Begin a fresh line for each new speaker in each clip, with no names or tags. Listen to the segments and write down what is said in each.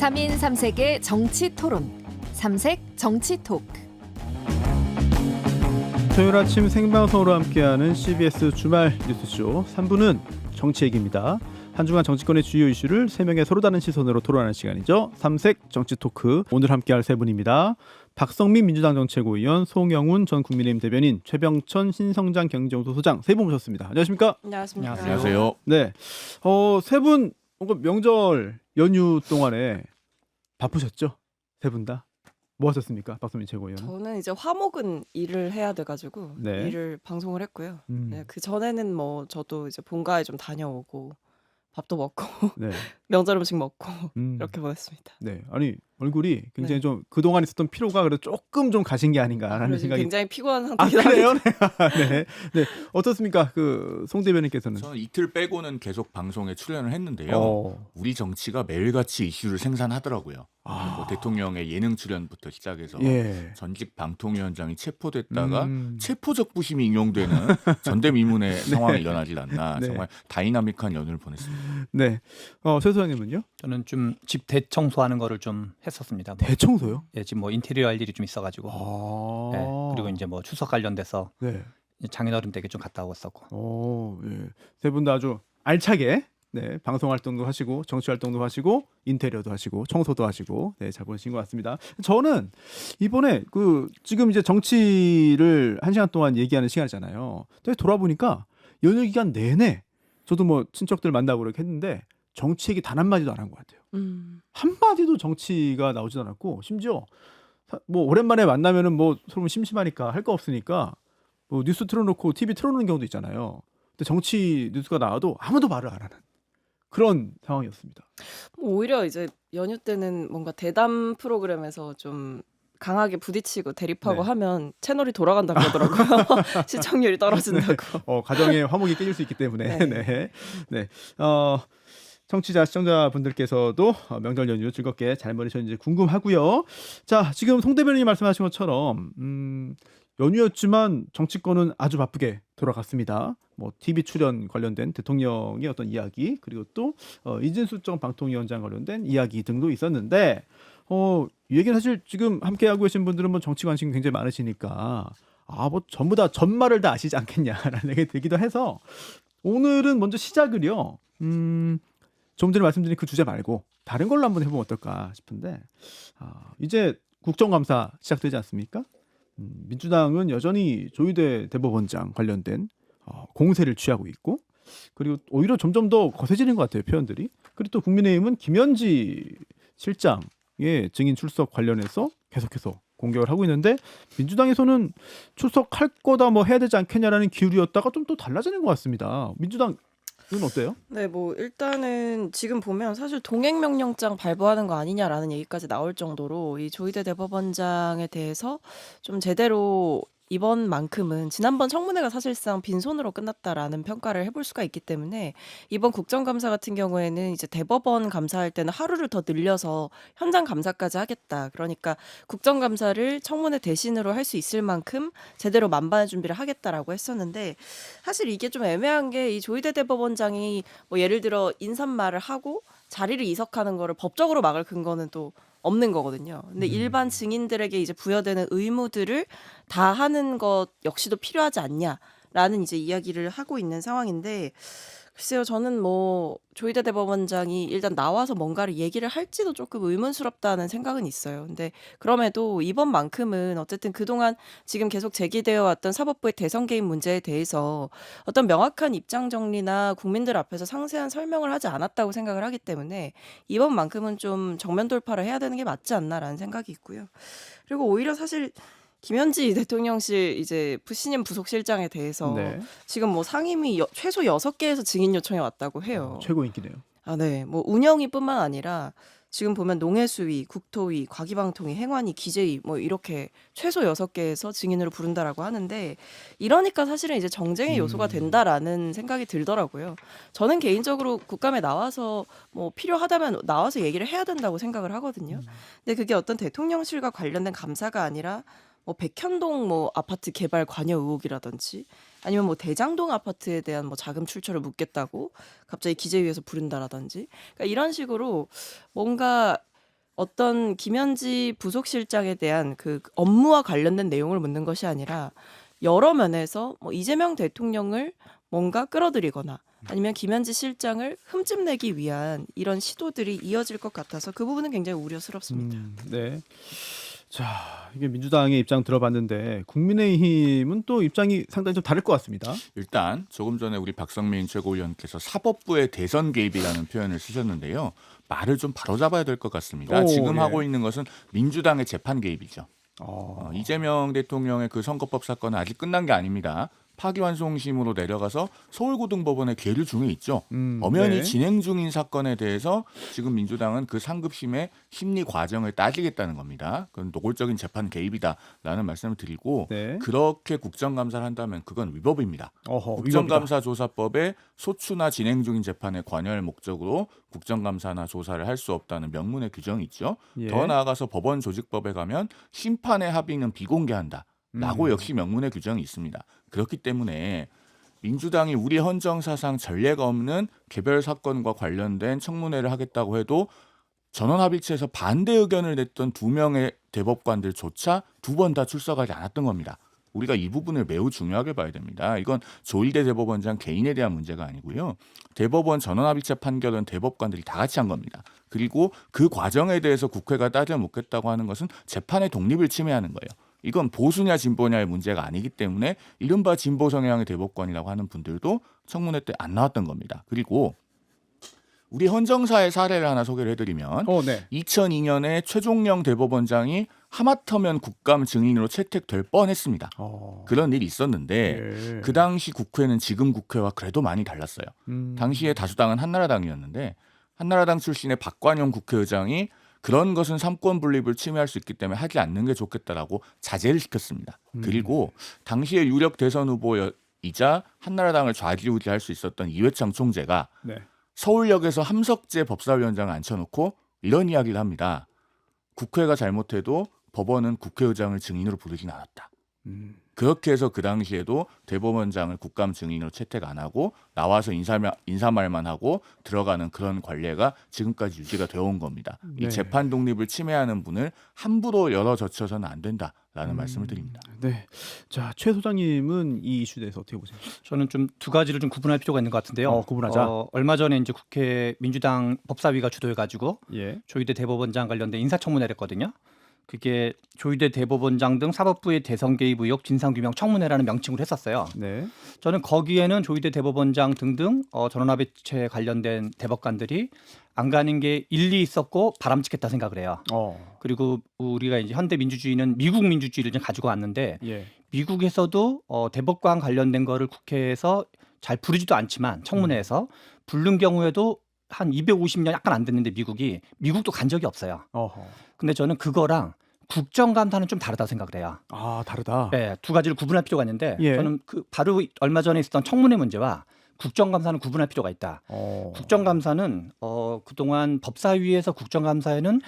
3인 3색의 정치 토론, 삼색 정치 토크.
토요일 아침 생방송으로 함께하는 CBS 주말 뉴스쇼 3부는 정치 얘기입니다. 한 주간 정치권의 주요 이슈를 3명의 서로 다른 시선으로 토론하는 시간이죠. 삼색 정치 토크. 오늘 함께할 세 분입니다. 박성민 민주당 정책위원, 송영훈 전 국민의힘 대변인, 최병천 신성장 경제연구소 소장 세 분 모셨습니다. 안녕하십니까?
안녕하십니까.
안녕하세요.
네, 세 분 명절 연휴 동안에 바쁘셨죠? 세 분 다? 뭐 하셨습니까? 박성민 최고위원.
저는 이제 화목은 일을 해야 돼가지고
네.
일을 방송을 했고요. 네, 그 전에는 뭐 저도 이제 본가에 좀 다녀오고 밥도 먹고
네.
명절 음식 먹고
음.
이렇게 보냈습니다.
네, 아니 얼굴이 굉장히
네.
좀 그동안 있었던 피로가 그래도 조금 좀 가신 게 아닌가라는
그래서
생각이.
굉장히 피곤한
아
상태이다.
그래요? 네, 네. 어떻습니까? 그 송 대변인께서는.
저는 이틀 빼고는 계속 방송에 출연을 했는데요.
어.
우리 정치가 매일같이 이슈를 생산하더라고요.
아.
뭐 대통령의 예능 출연부터 시작해서
예.
전직 방통위원장이 체포됐다가
음.
체포적 부심이 인용되는 전대미문의 상황이 일어나질 않나.
네.
정말 다이나믹한 연휴를 보냈습니다.
네. 최 소장님은요?
저는 좀 집 대청소하는 거를 좀 했었습니다. 뭐,
대청소요?
예, 지금 뭐 인테리어 할 일이 좀 있어가지고.
아.
예, 그리고 이제 뭐 추석 관련돼서
네.
장인어른 댁에 좀 갔다 왔었고.
예. 세 분 다 아주 알차게 네, 방송 활동도 하시고 정치 활동도 하시고 인테리어도 하시고 청소도 하시고 네, 잘 보신 것 같습니다. 저는 이번에 지금 이제 정치를 1시간 동안 얘기하는 시간이잖아요. 근데 돌아보니까 연휴 기간 내내 저도 뭐 친척들 만나고 이렇게 했는데 정치 얘기 단 한마디도 안 한 것 같아요. 한마디도 정치가 나오지도 않았고 심지어 뭐 오랜만에 만나면은 뭐 서로 심심하니까 할 거 없으니까 뭐 뉴스 틀어놓고 TV 틀어놓는 경우도 있잖아요. 근데 정치 뉴스가 나와도 아무도 말을 안 하는 그런 상황이었습니다.
오히려 이제 연휴 때는 뭔가 대담 프로그램에서 좀 강하게 부딪히고 대립하고
네.
하면 채널이 돌아간다고 그러더라고요. 시청률이 떨어진다고.
가정의 화목이 깨질 수 있기 때문에.
네.
네. 네. 청취자 시청자분들께서도 명절 연휴 즐겁게 잘 보내셨는지 궁금하고요. 자, 지금 송 대변인이 말씀하신 것처럼 연휴였지만 정치권은 아주 바쁘게 돌아갔습니다. 뭐 TV 출연 관련된 대통령의 어떤 이야기 그리고 또 이진수 전 방통위원장 관련된 이야기 등도 있었는데 이 얘기는 사실 지금 함께하고 계신 분들은 뭐 정치 관심 굉장히 많으시니까 뭐 전부 다 전말을 다 아시지 않겠냐라는 생각이 들기도 해서 오늘은 먼저 시작을요. 좀 전에 말씀드린 그 주제 말고 다른 걸로 한번 해보면 어떨까 싶은데 이제 국정감사 시작되지 않습니까? 민주당은 여전히 조희대 대법원장 관련된 공세를 취하고 있고 그리고 오히려 점점 더 거세지는 것 같아요 표현들이. 그리고 또 국민의힘은 김현지 실장의 증인 출석 관련해서 계속해서 공격을 하고 있는데 민주당에서는 출석할 거다 뭐 해야 되지 않겠냐라는 기울이었다가 좀 또 달라지는 것 같습니다. 민주당 이건 어때요?
네, 뭐 일단은 지금 보면 사실 동행명령장 발부하는 거 아니냐라는 얘기까지 나올 정도로 이 조희대 대법원장에 대해서 좀 제대로 이번만큼은 지난번 청문회가 사실상 빈손으로 끝났다라는 평가를 해볼 수가 있기 때문에 이번 국정감사 같은 경우에는 이제 대법원 감사할 때는 하루를 더 늘려서 현장 감사까지 하겠다. 그러니까 국정감사를 청문회 대신으로 할 수 있을 만큼 제대로 만반의 준비를 하겠다라고 했었는데 사실 이게 좀 애매한 게 이 조희대 대법원장이 뭐 예를 들어 인사말을 하고 자리를 이석하는 거를 법적으로 막을 근거는 또 없는 거거든요. 근데 일반 증인들에게 이제 부여되는 의무들을 다 하는 것 역시도 필요하지 않냐라는 이제 이야기를 하고 있는 상황인데 글쎄요, 저는 뭐 조희대 대법원장이 일단 나와서 뭔가를 얘기를 할지도 조금 의문스럽다는 생각은 있어요. 근데 그럼에도 이번만큼은 어쨌든 그동안 지금 계속 제기되어 왔던 사법부의 대선 개입 문제에 대해서 어떤 명확한 입장 정리나 국민들 앞에서 상세한 설명을 하지 않았다고 생각을 하기 때문에 이번만큼은 좀 정면 돌파를 해야 되는 게 맞지 않나라는 생각이 있고요. 그리고 오히려 사실 김현지 대통령실 이제 신임 부속실장에 대해서
네.
지금 뭐 상임위 최소 6개에서 증인 요청이 왔다고 해요.
최고 인기네요.
네. 뭐 운영위뿐만 아니라 지금 보면 농해수위, 국토위, 과기방통위, 행안위, 기재위 뭐 이렇게 최소 6개에서 증인으로 부른다라고 하는데 이러니까 사실은 이제 정쟁의 요소가 된다라는 생각이 들더라고요. 저는 개인적으로 국감에 나와서 뭐 필요하다면 나와서 얘기를 해야 된다고 생각을 하거든요. 근데 그게 어떤 대통령실과 관련된 감사가 아니라 뭐 백현동 뭐 아파트 개발 관여 의혹이라든지 아니면 뭐 대장동 아파트에 대한 뭐 자금 출처를 묻겠다고 갑자기 기재위에서 부른다라든지 그러니까 이런 식으로 뭔가 어떤 김현지 부속실장에 대한 그 업무와 관련된 내용을 묻는 것이 아니라 여러 면에서 뭐 이재명 대통령을 뭔가 끌어들이거나 아니면 김현지 실장을 흠집내기 위한 이런 시도들이 이어질 것 같아서 그 부분은 굉장히 우려스럽습니다.
네. 자, 이게 민주당의 입장 들어봤는데 국민의힘은 또 입장이 상당히 좀 다를 것 같습니다.
일단 조금 전에 우리 박성민 최고위원께서 사법부의 대선 개입이라는 표현을 쓰셨는데요. 말을 좀 바로잡아야 될 것 같습니다.
오,
지금
예.
하고 있는 것은 민주당의 재판 개입이죠. 이재명 대통령의 그 선거법 사건은 아직 끝난 게 아닙니다. 파기환송심으로 내려가서 서울고등법원에 계류 중에 있죠. 엄연히
네.
진행 중인 사건에 대해서 지금 민주당은 그 상급심의 심리 과정을 따지겠다는 겁니다. 그건 노골적인 재판 개입이다라는 말씀을 드리고
네.
그렇게 국정감사를 한다면 그건 위법입니다.
위법이다.
국정감사조사법에 소추나 진행 중인 재판에 관여할 목적으로 국정감사나 조사를 할 수 없다는 명문의 규정이 있죠.
예.
더 나아가서 법원 조직법에 가면 심판의 합의는 비공개한다. 라고 역시 명문의 규정이 있습니다. 그렇기 때문에 민주당이 우리 헌정사상 전례가 없는 개별 사건과 관련된 청문회를 하겠다고 해도 전원합의체에서 반대 의견을 냈던 2명의 대법관들조차 2번 다 출석하지 않았던 겁니다. 우리가 이 부분을 매우 중요하게 봐야 됩니다. 이건 조일대 대법원장 개인에 대한 문제가 아니고요. 대법원 전원합의체 판결은 대법관들이 다 같이 한 겁니다. 그리고 그 과정에 대해서 국회가 따져 묻겠다고 하는 것은 재판의 독립을 침해하는 거예요. 이건 보수냐 진보냐의 문제가 아니기 때문에 이른바 진보 성향의 대법관이라고 하는 분들도 청문회 때 안 나왔던 겁니다. 그리고 우리 헌정사의 사례를 하나 소개를 해드리면
네.
2002년에 최종령 대법원장이 하마터면 국감 증인으로 채택될 뻔했습니다. 그런 일이 있었는데
예.
그 당시 국회는 지금 국회와 그래도 많이 달랐어요. 당시에 다수당은 한나라당이었는데 한나라당 출신의 박관용 국회의장이 그런 것은 삼권 분립을 침해할 수 있기 때문에 하지 않는 게 좋겠다라고 자제를 시켰습니다. 그리고 당시에 유력 대선 후보이자 한나라당을 좌지우지할 수 있었던 이회창 총재가
네.
서울역에서 함석재 법사위원장을 앉혀놓고 이런 이야기를 합니다. 국회가 잘못해도 법원은 국회의장을 증인으로 부르진 않았다. 그렇게 해서 그 당시에도 대법원장을 국감 증인으로 채택 안 하고 나와서 인사말만 하고 들어가는 그런 관례가 지금까지 유지가 되어 온 겁니다.
네.
이 재판 독립을 침해하는 분을 함부로 열어젖혀서는 안 된다라는 말씀을 드립니다.
네. 자, 최 소장님은 이 이슈에 대해서 어떻게 보세요?
저는 좀 두 가지를 좀 구분할 필요가 있는 것 같은데요.
구분하자.
얼마 전에 이제 국회 민주당 법사위가 주도해가지고
예.
조희대 대법원장 관련된 인사청문회를 했거든요. 그게 조희대 대법원장 등 사법부의 대선 개입 의혹 진상규명 청문회라는 명칭으로 했었어요.
네.
저는 거기에는 조희대 대법원장 등등 전원합의체 관련된 대법관들이 안 가는 게 일리 있었고 바람직했다 생각을 해요. 그리고 우리가 이제 현대 민주주의는 미국 민주주의를 좀 가지고 왔는데
예.
미국에서도 대법관 관련된 거를 국회에서 잘 부르지도 않지만 청문회에서 부른 경우에도 한 250년 약간 안 됐는데 미국도 간 적이 없어요. 근데 저는 그거랑 국정감사는 좀 다르다고 생각을 해요.
다르다.
네, 두 가지를 구분할 필요가 있는데
예.
저는 바로 얼마 전에 있었던 청문회 문제와 국정감사는 구분할 필요가 있다. 국정감사는 그동안 법사위에서 국정감사에는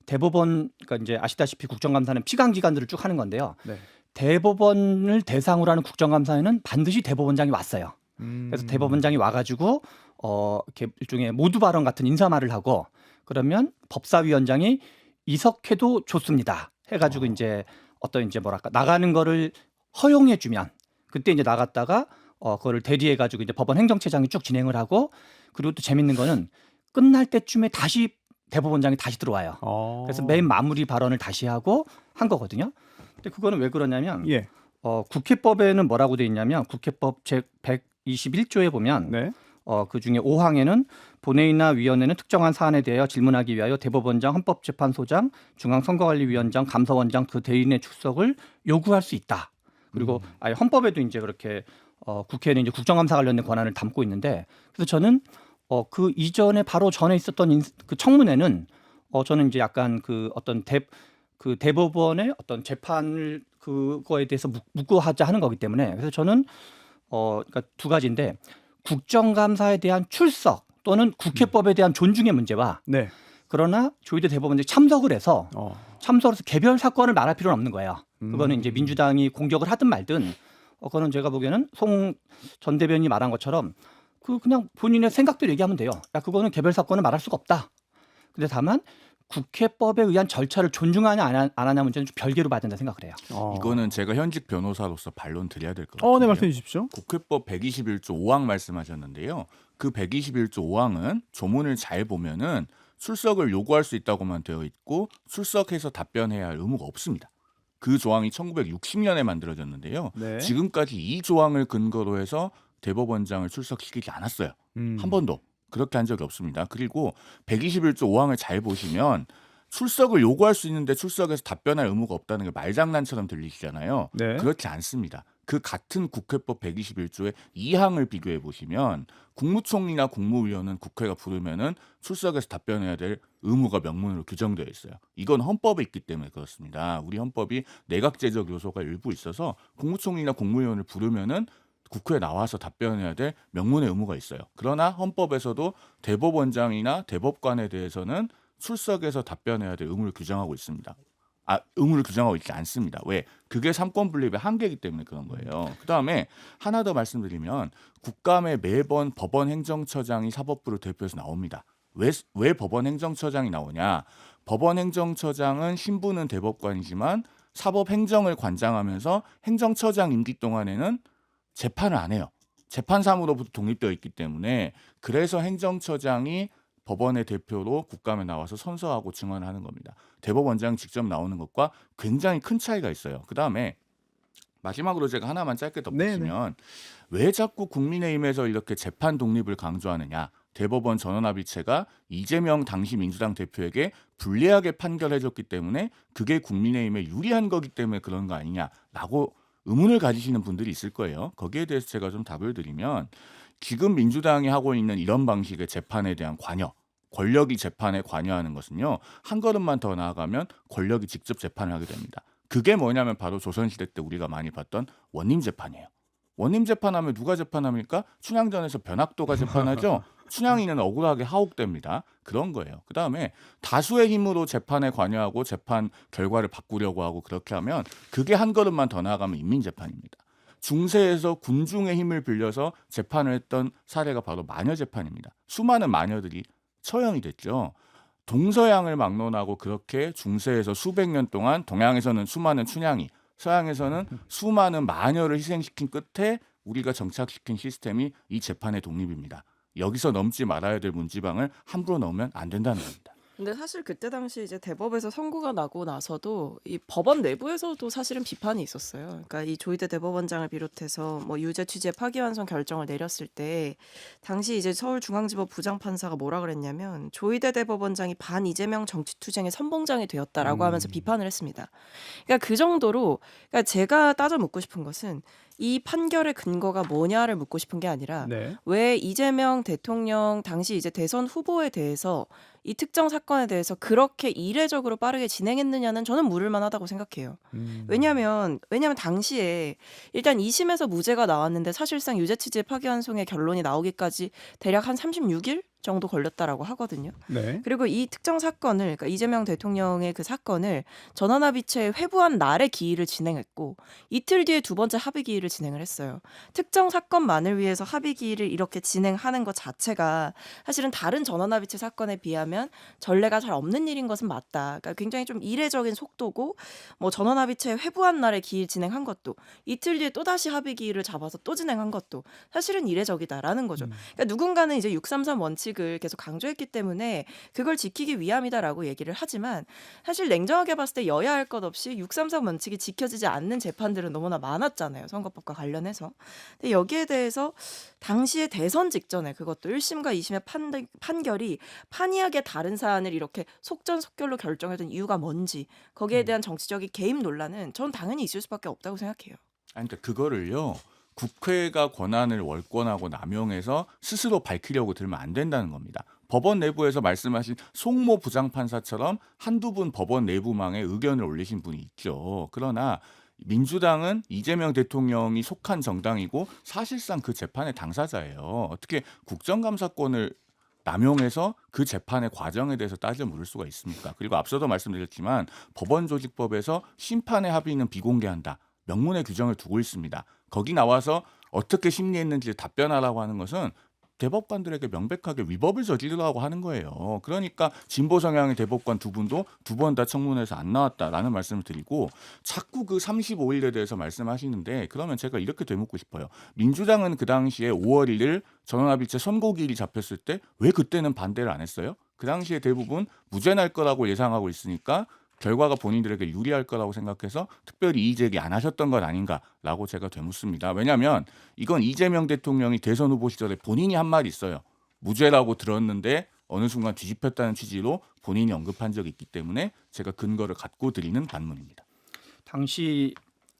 대법원, 그러니까 이제 아시다시피 국정감사는 피감기관들을 쭉 하는 건데요.
네.
대법원을 대상으로 하는 국정감사에는 반드시 대법원장이 왔어요. 그래서 대법원장이 와가지고 이렇게 일종의 모두 발언 같은 인사말을 하고 그러면 법사위원장이 이석해도 좋습니다. 해가지고 이제 어떤 이제 뭐랄까 나가는 거를 허용해주면 그때 이제 나갔다가 그거를 대리해가지고 이제 법원 행정처장이 쭉 진행을 하고 그리고 또 재밌는 거는 끝날 때쯤에 다시 대법원장이 다시 들어와요. 그래서 맨 마무리 발언을 다시 하고 한 거거든요. 근데 그거는 왜 그러냐면
예.
국회법에는 뭐라고 돼 있냐면 국회법 제 121조에 보면
네.
그 중에 5항에는 본회의나 위원회는 특정한 사안에 대하여 질문하기 위하여 대법원장, 헌법재판소장, 중앙선거관리위원장, 감사원장 그 대리인의 출석을 요구할 수 있다. 그리고 아예 헌법에도 이제 그렇게 국회는 이제 국정감사 관련된 권한을 담고 있는데 그래서 저는 그 이전에 바로 전에 있었던 그 청문회는 저는 이제 약간 그 어떤 그 대법원의 어떤 재판을 그거에 대해서 묻고 하자 하는 거기 때문에 그래서 저는 그러니까 두 가지인데 국정감사에 대한 출석 또는 국회법에 대한 존중의 문제와
네.
그러나 조희대 대법원장이 참석을 해서 개별 사건을 말할 필요는 없는 거예요. 그거는 이제 민주당이 공격을 하든 말든 그거는 제가 보기에는 송 전 대변인이 말한 것처럼 그냥 본인의 생각대로 얘기하면 돼요. 야 그거는 개별 사건을 말할 수가 없다. 근데 다만 국회법에 의한 절차를 존중하냐 안 하냐 문제는 좀 별개로 봐야 된다 생각을 해요.
이거는 제가 현직 변호사로서 반론 드려야 될 것 같아요.
네, 말씀해 주십시오.
국회법 121조 5항 말씀하셨는데요. 그 121조 5항은 조문을 잘 보면은 출석을 요구할 수 있다고만 되어 있고 출석해서 답변해야 할 의무가 없습니다. 그 조항이 1960년에 만들어졌는데요.
네.
지금까지 이 조항을 근거로 해서 대법원장을 출석시키지 않았어요. 한 번도 그렇게 한 적이 없습니다. 그리고 121조 5항을 잘 보시면 출석을 요구할 수 있는데 출석해서 답변할 의무가 없다는 게 말장난처럼 들리시잖아요.
네.
그렇지 않습니다. 그 같은 국회법 121조의 2항을 비교해 보시면 국무총리나 국무위원은 국회가 부르면은 출석해서 답변해야 될 의무가 명문으로 규정되어 있어요. 이건 헌법에 있기 때문에 그렇습니다. 우리 헌법이 내각제적 요소가 일부 있어서 국무총리나 국무위원을 부르면은 국회에 나와서 답변해야 될 명문의 의무가 있어요. 그러나 헌법에서도 대법원장이나 대법관에 대해서는 출석해서 답변해야 될 의무를 규정하고 있습니다. 의무를 규정하고 있지 않습니다. 왜? 그게 삼권 분립의 한계이기 때문에 그런 거예요. 그다음에 하나 더 말씀드리면 국감에 매번 법원 행정처장이 사법부를 대표해서 나옵니다. 왜 법원 행정처장이 나오냐? 법원 행정처장은 신분은 대법관이지만 사법 행정을 관장하면서 행정처장 임기 동안에는 재판을 안 해요. 재판사무로부터 독립되어 있기 때문에 그래서 행정처장이 법원의 대표로 국감에 나와서 선서하고 증언하는 겁니다. 대법원장 직접 나오는 것과 굉장히 큰 차이가 있어요. 그다음에 마지막으로 제가 하나만 짧게 덧붙이면 왜 자꾸 국민의힘에서 이렇게 재판 독립을 강조하느냐. 대법원 전원합의체가 이재명 당시 민주당 대표에게 불리하게 판결해줬기 때문에 그게 국민의힘에 유리한 거기 때문에 그런 거 아니냐라고 의문을 가지시는 분들이 있을 거예요. 거기에 대해서 제가 좀 답을 드리면 지금 민주당이 하고 있는 이런 방식의 재판에 대한 관여, 권력이 재판에 관여하는 것은요. 한 걸음만 더 나아가면 권력이 직접 재판을 하게 됩니다. 그게 뭐냐면 바로 조선시대 때 우리가 많이 봤던 원님 재판이에요. 원님 재판하면 누가 재판합니까? 춘향전에서 변학도가 재판하죠. 춘향이는 억울하게 하옥됩니다. 그런 거예요. 그다음에 다수의 힘으로 재판에 관여하고 재판 결과를 바꾸려고 하고 그렇게 하면 그게 한 걸음만 더 나아가면 인민재판입니다. 중세에서 군중의 힘을 빌려서 재판을 했던 사례가 바로 마녀재판입니다. 수많은 마녀들이 처형이 됐죠. 동서양을 막론하고 그렇게 중세에서 수백 년 동안 동양에서는 수많은 춘향이, 서양에서는 수많은 마녀를 희생시킨 끝에 우리가 정착시킨 시스템이 이 재판의 독립입니다. 여기서 넘지 말아야 될 문지방을 함부로 넣으면 안 된다는 겁니다.
근데 사실 그때 당시 이제 대법에서 선고가 나고 나서도 이 법원 내부에서도 사실은 비판이 있었어요. 그러니까 이 조희대 대법원장을 비롯해서 뭐 유죄 취재 파기환송 결정을 내렸을 때 당시 이제 서울중앙지법 부장판사가 뭐라 그랬냐면 조희대 대법원장이 반 이재명 정치투쟁의 선봉장이 되었다라고 하면서 비판을 했습니다. 그러니까 그 정도로 그러니까 제가 따져 묻고 싶은 것은 이 판결의 근거가 뭐냐를 묻고 싶은 게 아니라
네.
왜 이재명 대통령 당시 이제 대선 후보에 대해서 이 특정 사건에 대해서 그렇게 이례적으로 빠르게 진행했느냐는 저는 물을 만하다고 생각해요. 왜냐하면 당시에 일단 2심에서 무죄가 나왔는데 사실상 유죄취재 파기환송의 결론이 나오기까지 대략 한 36일 정도 걸렸다라고 하거든요.
네.
그리고 이 특정 사건을 그러니까 이재명 대통령의 그 사건을 전원합의체에 회부한 날에 기일을 진행했고 이틀 뒤에 두 번째 합의 기일을 진행을 했어요. 특정 사건만을 위해서 합의 기일을 이렇게 진행하는 것 자체가 사실은 다른 전원합의체 사건에 비하면 전례가 잘 없는 일인 것은 맞다. 그러니까 굉장히 좀 이례적인 속도고 뭐 전원합의체에 회부한 날에 기일 진행한 것도 이틀 뒤에 또 다시 합의 기일을 잡아서 또 진행한 것도 사실은 이례적이다라는 거죠. 그러니까 누군가는 이제 633 원칙을 계속 강조했기 때문에 그걸 지키기 위함이다라고 얘기를 하지만 사실 냉정하게 봤을 때 여야 할 것 없이 633 원칙이 지켜지지 않는 재판들은 너무나 많았잖아요. 선거법과 관련해서. 근데 여기에 대해서 당시에 대선 직전에 그것도 1심과 2심의 판결이 판이하게 다른 사안을 이렇게 속전속결로 결정해둔 이유가 뭔지 거기에 대한 정치적인 개입 논란은 전 당연히 있을 수밖에 없다고 생각해요.
아니, 그러니까 그거를요. 국회가 권한을 월권하고 남용해서 스스로 밝히려고 들면 안 된다는 겁니다. 법원 내부에서 말씀하신 송모 부장판사처럼 한두 분 법원 내부망에 의견을 올리신 분이 있죠. 그러나 민주당은 이재명 대통령이 속한 정당이고 사실상 그 재판의 당사자예요. 어떻게 국정감사권을 남용해서 그 재판의 과정에 대해서 따져 물을 수가 있습니까? 그리고 앞서도 말씀드렸지만 법원조직법에서 심판의 합의는 비공개한다. 명문의 규정을 두고 있습니다. 거기 나와서 어떻게 심리했는지 답변하라고 하는 것은 대법관들에게 명백하게 위법을 저지르라고 하는 거예요. 그러니까 진보 성향의 대법관 두 분도 두 번 다 청문회에서 안 나왔다라는 말씀을 드리고 자꾸 그 35일에 대해서 말씀하시는데 그러면 제가 이렇게 되묻고 싶어요. 민주당은 그 당시에 5월 1일 전원합의체 선고기일이 잡혔을 때 왜 그때는 반대를 안 했어요? 그 당시에 대부분 무죄 날 거라고 예상하고 있으니까 결과가 본인들에게 유리할 거라고 생각해서 특별히 이의 제기 안 하셨던 건 아닌가라고 제가 되묻습니다. 왜냐하면 이건 이재명 대통령이 대선 후보 시절에 본인이 한 말이 있어요. 무죄라고 들었는데 어느 순간 뒤집혔다는 취지로 본인이 언급한 적이 있기 때문에 제가 근거를 갖고 드리는 반문입니다.
당시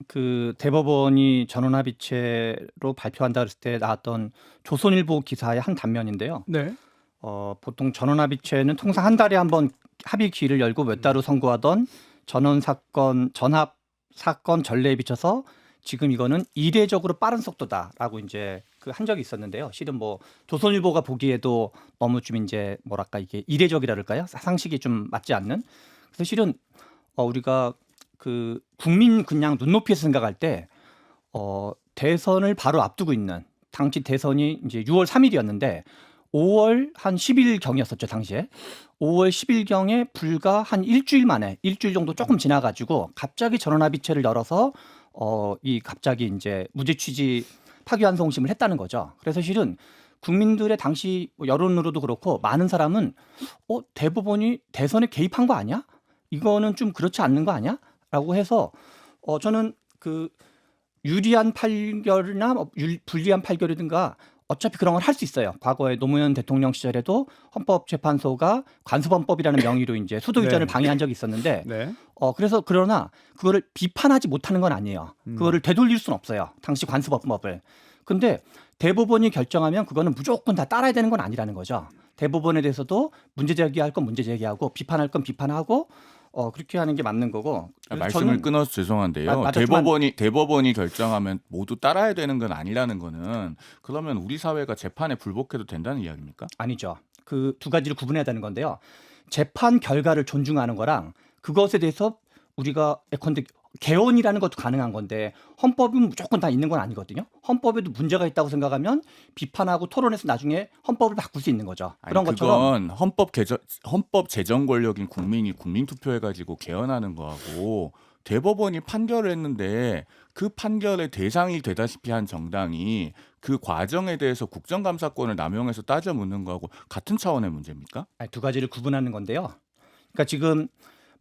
그 대법원이 전원합의체로 발표한다 그랬을 때 나왔던 조선일보 기사의 한 단면인데요.
네.
보통 전원합의체는 통상 한 달에 한 번 합의 기일을 열고 몇 달 후 선고하던 전합 사건 전례에 비춰서 지금 이거는 이례적으로 빠른 속도다라고 이제 그 한 적이 있었는데요. 실은 뭐 조선일보가 보기에도 너무 좀 이제 뭐랄까 이게 이례적이라 그럴까요? 상식이 좀 맞지 않는. 그래서 실은 우리가 그 국민 그냥 눈높이에서 생각할 때 대선을 바로 앞두고 있는 당시 대선이 이제 6월 3일이었는데 5월 한 10일 경이었었죠 당시에. 5월 10일 경에 불과 한 일주일 만에 일주일 정도 조금 지나가지고 갑자기 전원합의체를 열어서 이 갑자기 이제 무죄 취지 파기환송심을 했다는 거죠. 그래서 실은 국민들의 당시 여론으로도 그렇고 많은 사람은 대법원이 대선에 개입한 거 아니야? 이거는 좀 그렇지 않는 거 아니야? 라고 해서 저는 그 유리한 판결이나 불리한 판결이든가 어차피 그런 걸 할 수 있어요. 과거에 노무현 대통령 시절에도 헌법재판소가 관수범법이라는 명의로 이제 수도 이전을
네.
방해한 적이 있었는데
네.
그래서 그러나 그거를 비판하지 못하는 건 아니에요. 그거를 되돌릴 수는 없어요. 당시 관수법을. 근데 대법원이 결정하면 그거는 무조건 다 따라야 되는 건 아니라는 거죠. 대법원에 대해서도 문제 제기할 건 문제 제기하고 비판할 건 비판하고 그렇게 하는 게 맞는 거고. 그래서
말씀을
저는
끊어서 죄송한데요. 대법원이 결정하면 모두 따라야 되는 건 아니라는 거는 그러면 우리 사회가 재판에 불복해도 된다는 이야기입니까?
아니죠. 그 두 가지를 구분해야 되는 건데요. 재판 결과를 존중하는 거랑 그것에 대해서 우리가 예컨대 개헌이라는 것도 가능한 건데 헌법은 무조건 다 있는 건 아니거든요. 헌법에도 문제가 있다고 생각하면 비판하고 토론해서 나중에 헌법을 바꿀 수 있는 거죠. 그런 것처럼
그건 헌법 제정 권력인 국민이 국민 투표해가지고 개헌하는 거하고 대법원이 판결을 했는데 그 판결의 대상이 되다시피 한 정당이 그 과정에 대해서 국정감사권을 남용해서 따져 묻는 거하고 같은 차원의 문제입니까?
두 가지를 구분하는 건데요. 그러니까 지금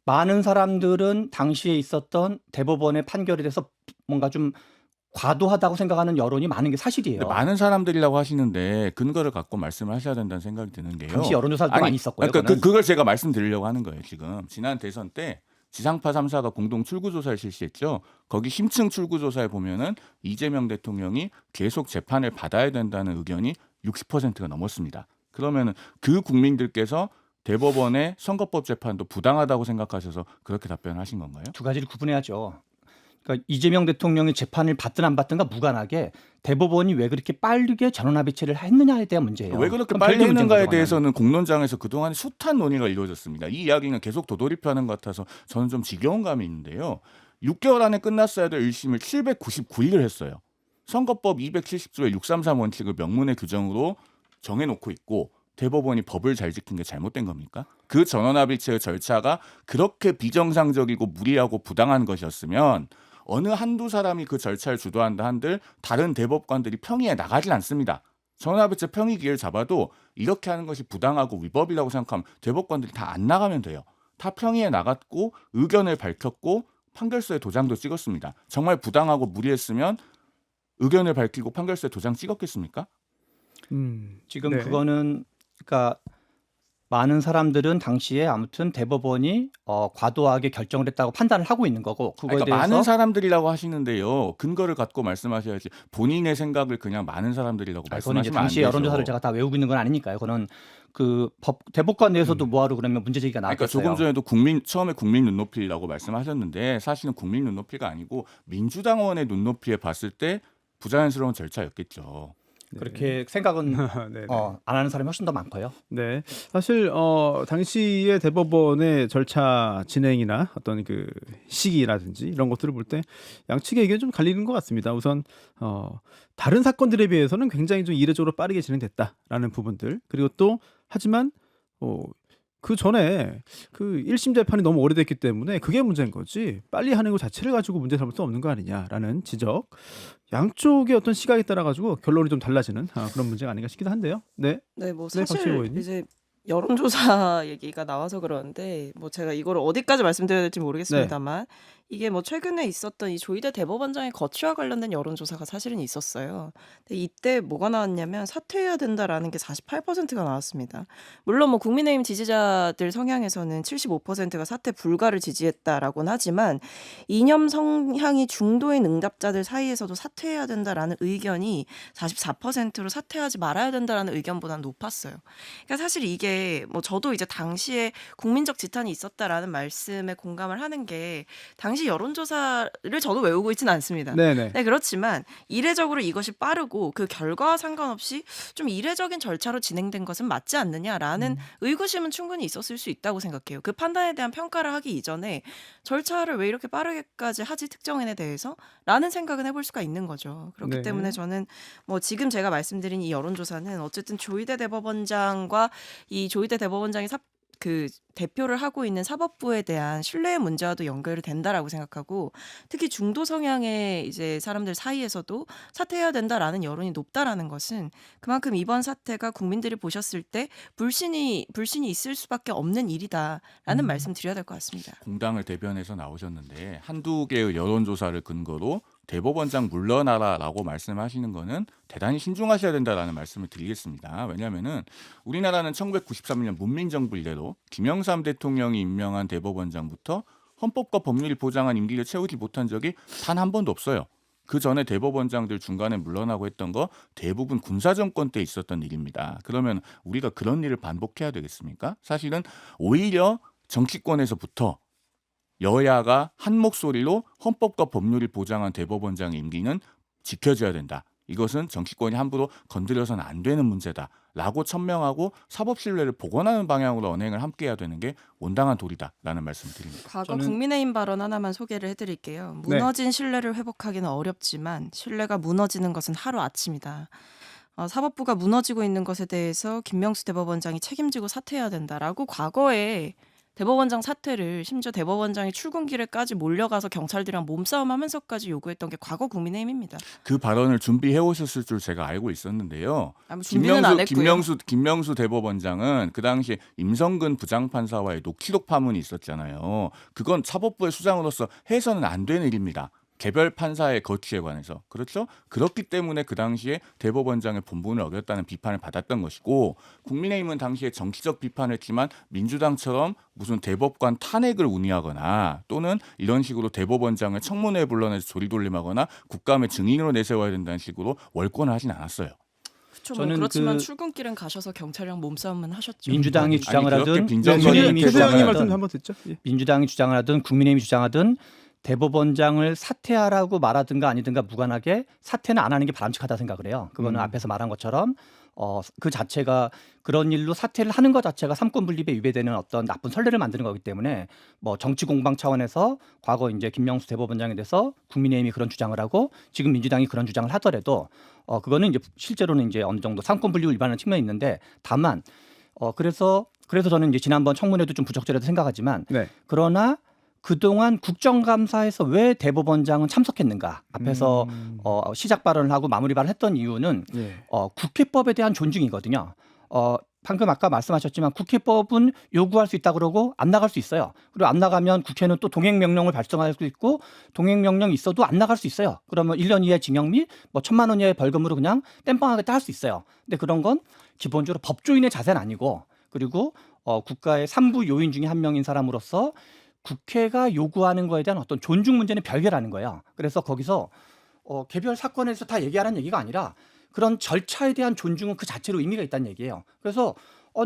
많은 사람들은 당시에 있었던 대법원의 판결에 대해서 뭔가 좀 과도하다고 생각하는 여론이 많은 게 사실이에요.
많은 사람들이라고 하시는데 근거를 갖고 말씀을 하셔야 된다는 생각이 드는데요.
당시 여론조사도 많이 있었고요.
그러니까 그걸 제가 말씀드리려고 하는 거예요. 지금 지난 대선 때 지상파 3사가 공동 출구조사를 실시했죠. 거기 심층 출구조사에 보면은 이재명 대통령이 계속 재판을 받아야 된다는 의견이 60%가 넘었습니다. 그러면은 그 국민들께서 대법원의 선거법 재판도 부당하다고 생각하셔서 그렇게 답변하신 건가요?
두 가지를 구분해야죠. 그러니까 이재명 대통령이 재판을 받든 안 받든가 무관하게 대법원이 왜 그렇게 빠르게 전원합의체를 했느냐에 대한 문제예요.
왜 그렇게
그럼
빨리
별개 문제인
했는가에
거죠,
대해서는 공론장에서 그동안 숱한 논의가 이루어졌습니다. 이 이야기는 계속 도돌이표하는 것 같아서 저는 좀 지겨운 감이 있는데요. 6개월 안에 끝났어야 될 1심을 799일을 했어요. 선거법 270조의 633 원칙을 명문의 규정으로 정해놓고 있고 대법원이 법을 잘 지킨 게 잘못된 겁니까? 그 전원합의체의 절차가 그렇게 비정상적이고 무리하고 부당한 것이었으면 어느 한두 사람이 그 절차를 주도한다 한들 다른 대법관들이 평의에 나가질 않습니다. 전원합의체 평의 기회를 잡아도 이렇게 하는 것이 부당하고 위법이라고 생각하면 대법관들이 다 안 나가면 돼요. 다 평의에 나갔고 의견을 밝혔고 판결서에 도장도 찍었습니다. 정말 부당하고 무리했으면 의견을 밝히고 판결서에 도장 찍었겠습니까?
지금
네.
그거는 그러니까 많은 사람들은 당시에 아무튼 대법원이 과도하게 결정을 했다고 판단을 하고 있는 거고 그거에
그러니까
대해서
많은 사람들이라고 하시는데요. 근거를 갖고 말씀하셔야지 본인의 생각을 그냥 많은 사람들이라고
그거는 이제
말씀하시면 안
당시
되죠.
여론조사를 제가 다 외우고 있는 건 아니니까요. 그거는 그 대법관 내에서도 뭐하러 그러면 문제 제기가
그러니까
나왔겠어요.
조금 전에도 처음에 국민 눈높이라고 말씀하셨는데 사실은 국민 눈높이가 아니고 민주당원의 눈높이에 봤을 때 부자연스러운 절차였겠죠.
그렇게 생각은
네.
안 하는 사람이 훨씬 더 많고요.
네. 사실 당시의 대법원의 절차 진행이나 어떤 그 시기라든지 이런 것들을 볼 때 양측의 의견이 좀 갈리는 것 같습니다. 우선 다른 사건들에 비해서는 굉장히 좀 이례적으로 빠르게 진행됐다라는 부분들, 그리고 또 하지만 그 전에 그 1심 재판이 너무 오래됐기 때문에 그게 문제인 거지 빨리 하는 것 자체를 가지고 문제 삼을 수 없는 거 아니냐라는 지적, 양쪽의 어떤 시각에 따라 가지고 결론이 좀 달라지는 그런 문제가 아닌가 싶기도 한데요. 네.
네, 뭐
네, 박지혜
사실
의원님.
이제 여론조사 얘기가 나와서 그러는데 뭐 제가 이거를 어디까지 말씀드려야 될지 모르겠습니다만 이게 뭐 최근에 있었던 이 조희대 대법원장의 거취와 관련된 여론조사가 사실은 있었어요. 근데 이때 뭐가 나왔냐면 사퇴해야 된다라는 게 48%가 나왔습니다. 물론 뭐 국민의힘 지지자들 성향에서는 75%가 사퇴 불가를 지지했다라고는 하지만 이념 성향이 중도인 응답자들 사이에서도 사퇴해야 된다라는 의견이 44%로 사퇴하지 말아야 된다라는 의견보다는 높았어요. 그러니까 사실 이게 뭐 저도 이제 당시에 국민적 지탄이 있었다라는 말씀에 공감을 하는 게 당시 여론조사를 저도 외우고 있지는 않습니다.
네네.
네, 그렇지만 이례적으로 이것이 빠르고 그 결과와 상관없이 좀 이례적인 절차로 진행된 것은 맞지 않느냐라는 의구심은 충분히 있었을 수 있다고 생각해요. 그 판단에 대한 평가를 하기 이전에 절차를 왜 이렇게 빠르게까지 하지 특정인에 대해서? 라는 생각은 해볼 수가 있는 거죠. 그렇기
네.
때문에 저는 뭐 지금 제가 말씀드린 이 여론조사는 어쨌든 조희대 대법원장과 이 조희대 대법원장이 그 대표를 하고 있는 사법부에 대한 신뢰의 문제와도 연결이 된다라고 생각하고 특히 중도 성향의 이제 사람들 사이에서도 사퇴해야 된다라는 여론이 높다라는 것은 그만큼 이번 사태가 국민들이 보셨을 때 불신이 있을 수밖에 없는 일이다라는 말씀 드려야 될 것 같습니다.
공당을 대변해서 나오셨는데 한두 개의 여론조사를 근거로 대법원장 물러나라라고 말씀하시는 거는 대단히 신중하셔야 된다라는 말씀을 드리겠습니다. 왜냐하면은 우리나라는 1993년 문민정부 이래로 김영삼 대통령이 임명한 대법원장부터 헌법과 법률이 보장한 임기를 채우지 못한 적이 단 한 번도 없어요. 그 전에 대법원장들 중간에 물러나고 했던 거 대부분 군사정권 때 있었던 일입니다. 그러면 우리가 그런 일을 반복해야 되겠습니까? 사실은 오히려 정치권에서부터 여야가 한 목소리로 헌법과 법률이 보장한 대법원장의 임기는 지켜져야 된다. 이것은 정치권이 함부로 건드려서는 안 되는 문제다라고 천명하고 사법 신뢰를 복원하는 방향으로 언행을 함께해야 되는 게 온당한 도리다라는 말씀을 드립니다.
과거
저는-
국민의힘 발언 하나만 소개를 해드릴게요.
네.
무너진 신뢰를 회복하기는 어렵지만 신뢰가 무너지는 것은 하루아침이다. 사법부가 무너지고 있는 것에 대해서 김명수 대법원장이 책임지고 사퇴해야 된다라고 과거에 대법원장 사퇴를 심지어 대법원장이 출근길에까지 몰려가서 경찰들이랑 몸싸움하면서까지 요구했던 게 과거 국민의힘입니다.
그 발언을 준비해 오셨을 줄 제가 알고 있었는데요.
아무 준비는 안 했고요.
김명수 대법원장은 그 당시 임성근 부장판사와의 녹취록 파문이 있었잖아요. 그건 사법부의 수장으로서 해서는 안 되는 일입니다. 개별 판사의 거취에 관해서. 그렇죠? 그렇기 때문에 그 당시에 대법원장의 본분을 어겼다는 비판을 받았던 것이고 국민의힘은 당시에 정치적 비판을 했지만 민주당처럼 무슨 대법관 탄핵을 운의하거나 또는 이런 식으로 대법원장을 청문회에 불러내서 조리돌림하거나 국감의 증인으로 내세워야 된다는 식으로 월권을 하진 않았어요.
그렇죠. 뭐
저는
그렇지만
그
출근길엔 가셔서 경찰이랑 몸싸움은 하셨죠.
민주당이
아니,
주장을
그렇게
하든
빈정거리는
국민의힘이
표현을
최소영님
주장을
말씀
하든
한번 듣죠. 예.
민주당이 주장을 하든 국민의힘이 주장하든 대법원장을 사퇴하라고 말하든가 아니든가 무관하게 사퇴는 안 하는 게 바람직하다 생각을 해요. 그거는 앞에서 말한 것처럼 그 자체가 그런 일로 사퇴를 하는 것 자체가 삼권 분립에 위배되는 어떤 나쁜 선례를 만드는 거기 때문에 뭐 정치 공방 차원에서 과거 이제 김명수 대법원장에 대해서 국민의힘이 그런 주장을 하고 지금 민주당이 그런 주장을 하더라도 그거는 이제 실제로는 이제 어느 정도 삼권 분립을 위반하는 측면이 있는데 다만 그래서 저는 이제 지난번 청문회도 좀 부적절하다고 생각하지만
네.
그러나 그동안 국정감사에서 왜 대법원장은 참석했는가 앞에서 시작 발언을 하고 마무리 발언을 했던 이유는
예.
국회법에 대한 존중이거든요. 방금 아까 말씀하셨지만 국회법은 요구할 수 있다 그러고 안 나갈 수 있어요. 그리고 안 나가면 국회는 또 동행명령을 발송할 수 있고 동행명령이 있어도 안 나갈 수 있어요. 그러면 1년 이하의 징역 및 뭐 1,000만 원 이하의 벌금으로 그냥 땜빵하겠다 할 수 있어요. 근데 그런 건 기본적으로 법조인의 자세는 아니고 그리고 국가의 3부 요인 중에 한 명인 사람으로서 국회가 요구하는 거에 대한 어떤 존중 문제는 별개라는 거예요. 그래서 거기서 개별 사건에서 다 얘기하라는 얘기가 아니라 그런 절차에 대한 존중은 그 자체로 의미가 있다는 얘기예요. 그래서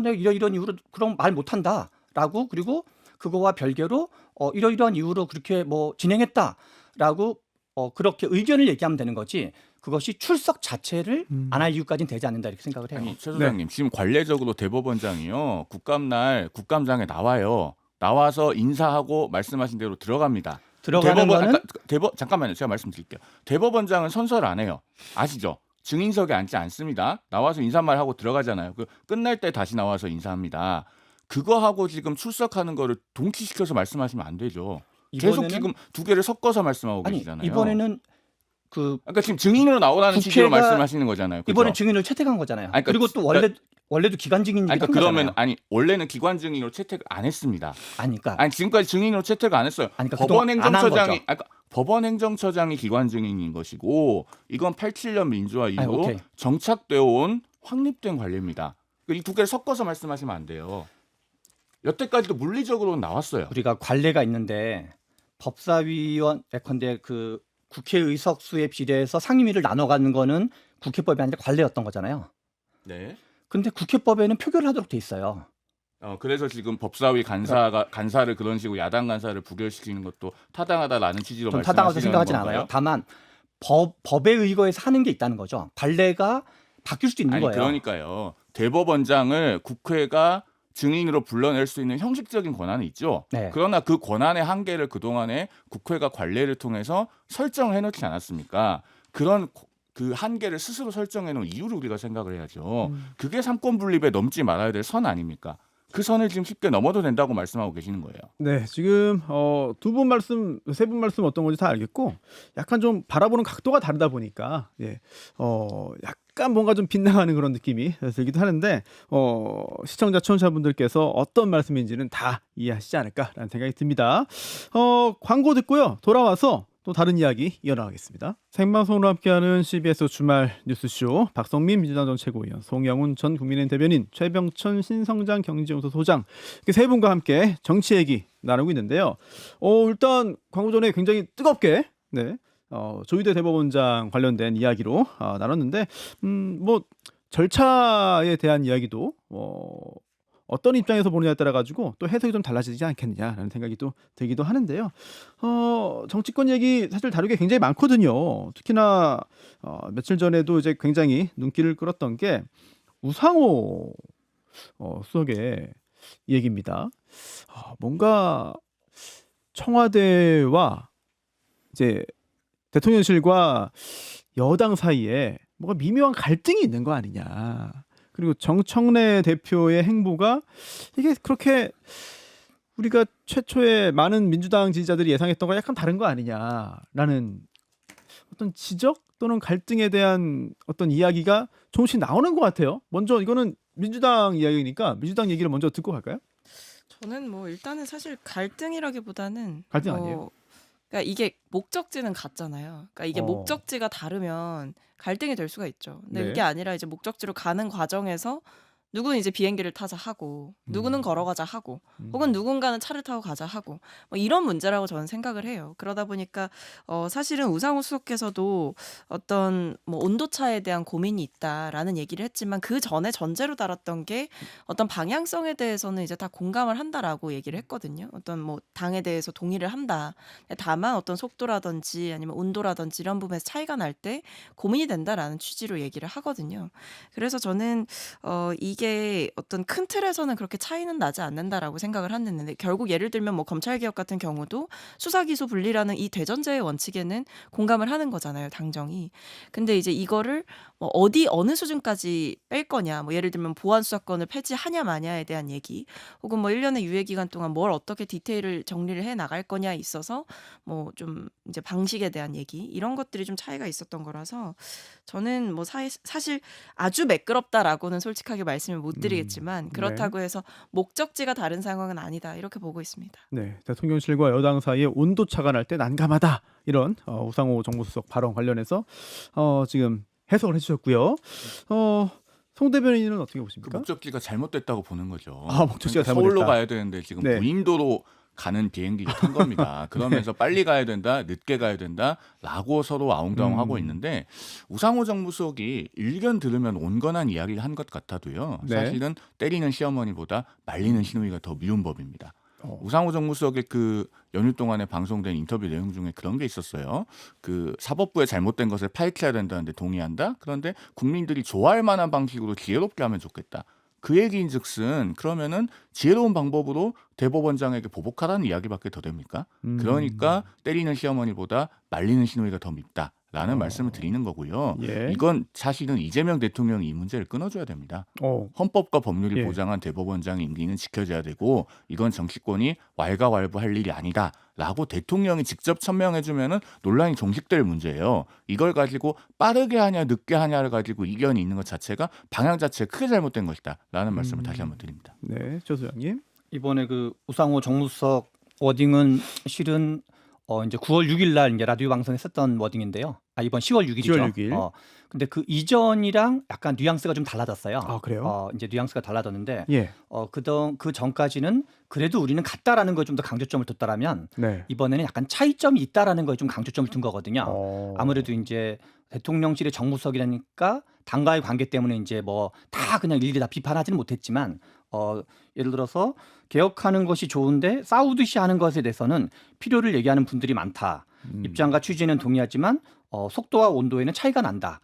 내가 이런 이유로 그럼 말 못한다라고 그리고 그거와 별개로 이러이러한 이유로 그렇게 뭐 진행했다라고 그렇게 의견을 얘기하면 되는 거지. 그것이 출석 자체를 안 할 이유까지는 되지 않는다 이렇게 생각을 해요.
아니 최 소장님 지금 관례적으로 대법원장이요 국감날 국감장에 나와요. 나와서 인사하고 말씀하신 대로 들어갑니다.
들어가는 거는
잠깐만요. 제가 말씀드릴게요. 대법원장은 선서를 안 해요. 아시죠? 증인석에 앉지 않습니다. 나와서 인사말 하고 들어가잖아요. 그 끝날 때 다시 나와서 인사합니다. 그거 하고 지금 출석하는 거를 동치시켜서 말씀하시면 안 되죠. 계속 지금 두 개를 섞어서 말씀하고
아니,
계시잖아요.
이번에는
그러니까 지금 증인으로 나오라는 취지로 말씀하시는 거잖아요. 그죠?
이번에 증인을 채택한 거잖아요.
아니, 그러니까
그리고 또 원래도 기관 증인이
그러니까 그러면 아니 원래는 기관 증인으로 채택을 안 했습니다.
아니까
지금까지 증인으로 채택을 안 했어요.
그러니까
법원
그동안 안한
행정처장이
거죠.
법원 행정처장이 기관 증인인 것이고 이건 87년 민주화 이후로
오케이.
정착되어 온 확립된 관례입니다. 이 두 개를 섞어서 말씀하시면 안 돼요. 여태까지도 물리적으로는 나왔어요.
우리가 관례가 있는데 법사위원 예컨대 그 국회 의석수에 비례해서 상임위를 나눠가는 거는 국회법이 아니라 관례였던 거잖아요.
네.
근데 국회법에는 표결을 하도록 돼 있어요.
그래서 지금 법사위 간사를 그런 식으로 야당 간사를 부결시키는 것도 타당하다라는 취지로
좀
말씀하시는
타당하다고 생각하진
건가요?
않아요. 다만 법에 의거해서 하는 게 있다는 거죠. 관례가 바뀔 수도 있는
아니
거예요.
그러니까요. 대법원장을 국회가 증인으로 불러낼 수 있는 형식적인 권한은 있죠.
네.
그러나 그 권한의 한계를 그동안에 국회가 관례를 통해서 설정해 놓지 않았습니까? 그런 그 한계를 스스로 설정해 놓은 이유를 우리가 생각을 해야죠. 그게 삼권 분립에 넘지 말아야 될 선 아닙니까? 그 선을 지금 쉽게 넘어도 된다고 말씀하고 계시는 거예요.
네, 지금 두 분 말씀, 세 분 말씀 어떤 건지 다 알겠고, 약간 좀 바라보는 각도가 다르다 보니까, 약간 뭔가 좀 빗나가는 그런 느낌이 들기도 하는데, 시청자, 청취자분들께서 어떤 말씀인지는 다 이해하시지 않을까라는 생각이 듭니다. 광고 듣고요, 돌아와서 또 다른 이야기 이어나가겠습니다. 생방송으로 함께하는 CBS 주말 뉴스쇼 박성민 민주당 전 최고위원, 송영훈 전 국민의힘 대변인, 최병천 신성장 경제연구소 소장, 이렇게 세 분과 함께 정치 얘기 나누고 있는데요. 일단 광고 전에 굉장히 뜨겁게 조희대 대법원장 관련된 이야기로 나눴는데 뭐 절차에 대한 이야기도 어떤 입장에서 보느냐에 따라 가지고 또 해석이 좀 달라지지 않겠느냐라는 생각이 또 들기도 하는데요. 정치권 얘기 사실 다룰 게 굉장히 많거든요. 특히나 며칠 전에도 이제 굉장히 눈길을 끌었던 게 우상호 수석의 얘기입니다. 뭔가 청와대와 이제 대통령실과 여당 사이에 뭔가 미묘한 갈등이 있는 거 아니냐. 그리고 정청래 대표의 행보가 이게 그렇게 우리가 최초에 많은 민주당 지지자들이 예상했던 거랑 약간 다른 거 아니냐라는 어떤 지적 또는 갈등에 대한 어떤 이야기가 조금씩 나오는 것 같아요. 먼저 이거는 민주당 이야기니까 민주당 얘기를 먼저 듣고 갈까요?
저는 뭐 일단은 사실 갈등이라기보다는
갈등 아니에요?
그러니까 이게 목적지는 같잖아요. 그러니까 이게
어.
목적지가 다르면 갈등이 될 수가 있죠. 근데
네.
그게 아니라 이제 목적지로 가는 과정에서 누구는 이제 비행기를 타자 하고 누구는 걸어가자 하고 혹은 누군가는 차를 타고 가자 하고 뭐 이런 문제라고 저는 생각을 해요. 그러다 보니까 사실은 우상호 수석께서도 어떤 뭐 온도차에 대한 고민이 있다라는 얘기를 했지만 그 전에 전제로 달았던 게 어떤 방향성에 대해서는 이제 다 공감을 한다라고 얘기를 했거든요. 어떤 뭐 당에 대해서 동의를 한다. 다만 어떤 속도라든지 아니면 온도라든지 이런 부분에서 차이가 날 때 고민이 된다라는 취지로 얘기를 하거든요. 그래서 저는 이게 어떤 큰 틀에서는 그렇게 차이는 나지 않는다라고 생각을 했는데 결국 예를 들면 뭐 검찰개혁 같은 경우도 수사기소 분리라는 이 대전제의 원칙에는 공감을 하는 거잖아요, 당정이. 근데 이제 이거를 뭐 어느 수준까지 뺄 거냐, 뭐 예를 들면 보안 수사권을 폐지하냐 마냐에 대한 얘기, 혹은 뭐 1년의 유예 기간 동안 뭘 어떻게 디테일을 정리를 해 나갈 거냐에 있어서 뭐 좀 이제 방식에 대한 얘기, 이런 것들이 좀 차이가 있었던 거라서 저는 뭐 사실 아주 매끄럽다라고는 솔직하게 말씀을 못 드리겠지만 그렇다고 해서 목적지가 다른 상황은 아니다, 이렇게 보고 있습니다.
네, 대통령실과 여당 사이에 온도차가 날 때 난감하다, 이런 우상호 정무수석 발언 관련해서 지금 해석을 해주셨고요. 송 대변인은 어떻게
그
보십니까?
목적지가 잘못됐다고 보는 거죠.
목적지가
그러니까 서울로
잘못됐다.
가야 되는데 지금
네.
무인도로 가는 비행기를 탄 겁니다. 그러면서 빨리 가야 된다, 늦게 가야 된다라고 서로 아웅다웅하고 있는데 우상호 정무수석이 일견 들으면 온건한 이야기를 한 것 같아도요.
네.
사실은 때리는 시어머니보다 말리는 시누이가 더 미운 법입니다. 우상호 정무수석의 그 연휴 동안에 방송된 인터뷰 내용 중에 그런 게 있었어요. 그 사법부의 잘못된 것을 파헤쳐야 된다는데 동의한다. 그런데 국민들이 좋아할 만한 방식으로 지혜롭게 하면 좋겠다. 그 얘기인즉슨 그러면은 지혜로운 방법으로 대법원장에게 보복하라는 이야기밖에 더 됩니까? 그러니까 때리는 시어머니보다 말리는 시누이가 더 밉다라는 말씀을 드리는 거고요.
예.
이건 사실은 이재명 대통령이 이 문제를 끊어줘야 됩니다. 헌법과 법률이
예.
보장한 대법원장의 임기는 지켜져야 되고 이건 정치권이 왈가왈부할 일이 아니다라고 대통령이 직접 천명해주면은 논란이 종식될 문제예요. 이걸 가지고 빠르게 하냐 늦게 하냐를 가지고 이견이 있는 것 자체가 방향 자체가 크게 잘못된 것이다라는 말씀을 다시 한번 드립니다.
네, 조 소장님.
이번에 그 우상호 정무수석 워딩은 실은 이제 9월 6일 날 이제 라디오 방송에 썼던 워딩인데요. 이번 10월 6일이죠.
10월 6일.
근데 그 이전이랑 약간 뉘앙스가 좀 달라졌어요.
아, 그래요?
이제 뉘앙스가 달라졌는데
예.
그 전까지는 그래도 우리는 같다라는 거에 좀 더 강조점을 뒀다라면
네.
이번에는 약간 차이점이 있다라는 거에 좀 강조점을 둔 거거든요. 아무래도 이제 대통령실의 정무수석이라니까 당과의 관계 때문에 이제 뭐 다 그냥 일일이 다 비판하지는 못했지만 예를 들어서 개혁하는 것이 좋은데 싸우듯이 하는 것에 대해서는 필요를 얘기하는 분들이 많다. 입장과 취지는 동의하지만 속도와 온도에는 차이가 난다.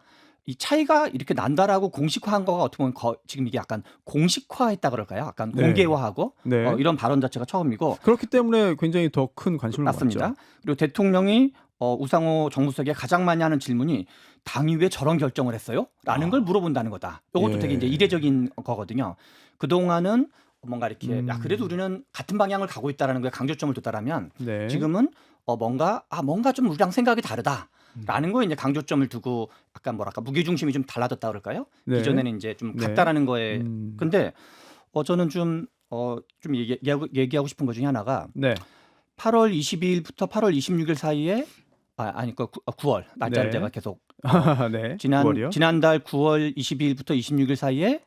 이 차이가 이렇게 난다라고 공식화한 거가 어떻게 보면 지금 이게 약간 공식화했다 그럴까요? 약간
네.
공개화하고
네.
이런 발언 자체가 처음이고
그렇기 때문에 굉장히 더 큰 관심을
맞습니다.
모았죠.
그리고 대통령이 우상호 정무수석이 가장 많이 하는 질문이 당이 왜 저런 결정을 했어요? 라는 걸 물어본다는 거다. 이것도
예.
되게 이제 이례적인 거거든요. 그동안은 뭔가 이렇게 그래도 우리는 같은 방향을 가고 있다라는 거에 강조점을 뒀다라면
네.
지금은 뭔가 좀 우리랑 생각이 다르다라는 거에 이제 강조점을 두고 약간 뭐랄까 무게중심이 좀 달라졌다 그럴까요?
네.
이전에는 이제 좀
네.
같다라는 거에 근데 저는 좀 얘기하고 싶은 것 중에 하나가
네.
8월 22일부터 8월 26일 사이에 9월 날짜를
네.
제가 계속
네. 9월이요?
지난달 9월 22일부터 26일 사이에